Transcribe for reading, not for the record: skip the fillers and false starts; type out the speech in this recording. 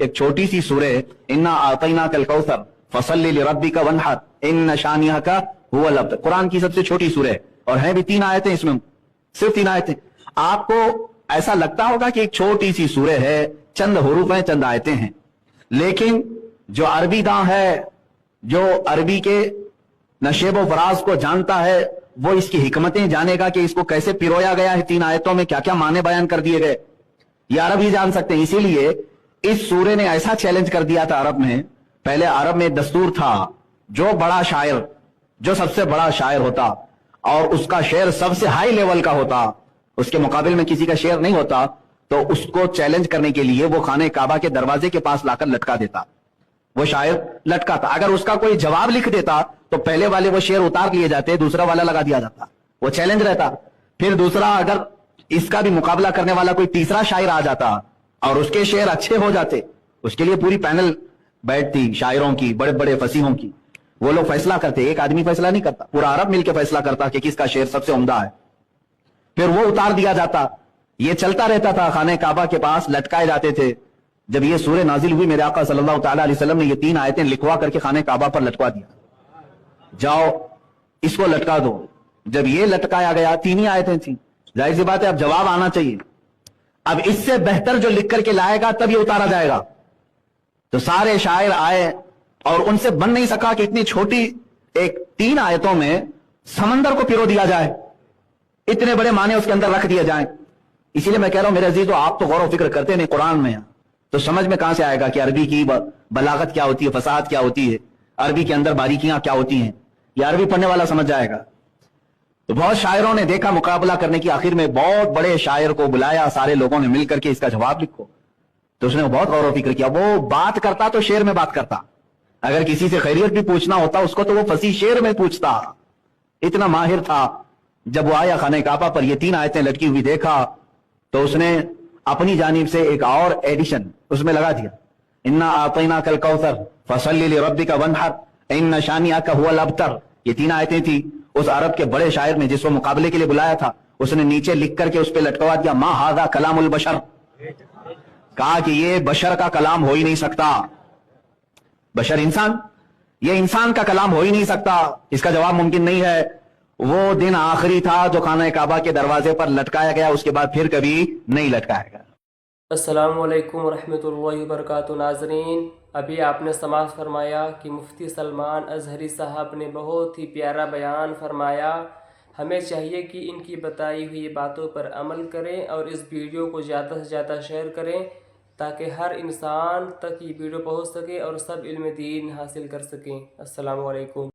एक छोटी सी सूरह इन्ना आतैना कल कौसर फसल्लि लिरब्बिका वनहर इन्न शानिअका हुवल अब्तर, कुरान की सबसे छोटी सूरह और है भी 3 आयतें, इसमें सिर्फ 3 आयतें। आपको ऐसा लगता होगा कि एक छोटी सी सूरह है, चंद हुरूफ हैं, चंद आयतें हैं, लेकिन जो अरबी दां है, जो अरबी के नशेब व फराज को जानता है, वो इसकी हिकमतें जानेगा कि इसको कैसे पिरोया गया है, 3 आयतों में क्या क्या माने बयान कर दिए गए, ये अरब ही जान सकते हैं। इसीलिए इस सूरे ने ऐसा चैलेंज कर दिया था अरब में। पहले अरब में दस्तूर था, जो बड़ा शायर, जो सबसे बड़ा शायर होता और उसका शेर सबसे हाई लेवल का होता, उसके मुकाबले में किसी का शेर नहीं होता, तो उसको चैलेंज करने के लिए वो खाने काबा के दरवाजे के पास लाकर लटका देता। वो शायर लटका था, अगर उसका कोई जवाब लिख देता तो पहले वाले वो शेर उतार लिए जाते, दूसरा वाला लगा दिया जाता, वो चैलेंज रहता। फिर दूसरा, अगर इसका भी मुकाबला करने वाला कोई तीसरा शायर आ जाता और उसके शेर अच्छे हो जाते, उसके लिए पूरी पैनल बैठती शायरों की, बड़े बड़े फसीहों की, वो लोग फैसला करते। एक आदमी फैसला नहीं करता, पूरा अरब मिलकर फैसला करता कि किसका शेर सबसे उम्दा है, फिर वो उतार दिया जाता। ये चलता रहता था, खाने काबा के पास लटकाए जाते थे। जब ये सूरह नाजिल हुई, मेरे आका सल्लल्लाहु तआला अलैहि वसल्लम ने ये 3 आयतें लिखवा करके खाने काबा पर लटका दिया, जाओ इसको लटका दो। जब ये लटकाया गया, 3 ही आयतें थी, जाहिर सी बात है अब जवाब आना चाहिए, अब इससे बेहतर जो लिख करके लाएगा तब ये उतारा जाएगा। तो सारे शायर आए और उनसे बन नहीं सका कि इतनी छोटी एक 3 आयतों में समंदर को पिरो दिया जाए, इतने बड़े माने उसके अंदर रख दिए जाएं। इसीलिए मैं कह रहा हूं मेरे अजीजों, आप तो गौर व फिक्र करते नहीं कुरान में, तो समझ में कहां से आएगा कि अरबी की बलागत क्या होती है, फसाद क्या होती है, अरबी के अंदर बारीकियां क्या होती हैं, ये अरबी पढ़ने वाला समझ जाएगा। तो बहुत शायरों ने देखा मुकाबला करने की, आखिर में बहुत बड़े शायर को बुलाया, सारे लोगों ने मिलकर के इसका जवाब लिखो। तो उसने बहुत गौर व फिक्र किया। वो बात करता तो शेर में बात करता, अगर किसी से खैरियत भी पूछना होता उसको तो वो फसी शेर में पूछता, इतना माहिर था। जब वो आया खाने काबा पर, ये 3 आयतें लटकी हुई देखा, तो उसने अपनी जानिब से एक और एडिशन उसमें लगा दिया, इन्ना आतैना कल कौसर फसल्लि लिरब्बिका वनहर इन्न शानिअका हुवल अब्तर। ये 3 आयतें थी। उस अरब के बड़े शायर ने जिसको मुकाबले के लिए बुलाया था, उसने नीचे लिख करके उस पर लटकवा दिया, मा हादा कलामुल बशर, कहा कि ये बशर का कलाम हो ही नहीं सकता, बशर इंसान, ये इंसान का कलाम हो ही नहीं सकता, इसका जवाब मुमकिन नहीं है। वो दिन आखिरी था जो खाना काबा के दरवाजे पर लटकाया गया, उसके बाद फिर कभी नहीं लटकाया गया। अस्सलामु अलैकुम वरहमतुल्लाहि वबरकातुहू। नाज़रीन, अभी आपने समाअत फरमाया कि मुफ्ती सलमान अज़हरी साहब ने बहुत ही प्यारा बयान फरमाया। हमें चाहिए कि इनकी बताई हुई बातों पर अमल करें और इस वीडियो को ज़्यादा से ज़्यादा शेयर करें, ताकि हर इंसान तक ये वीडियो पहुंच सके और सब इल्म दीन हासिल कर सकें। अस्सलामु अलैकुम।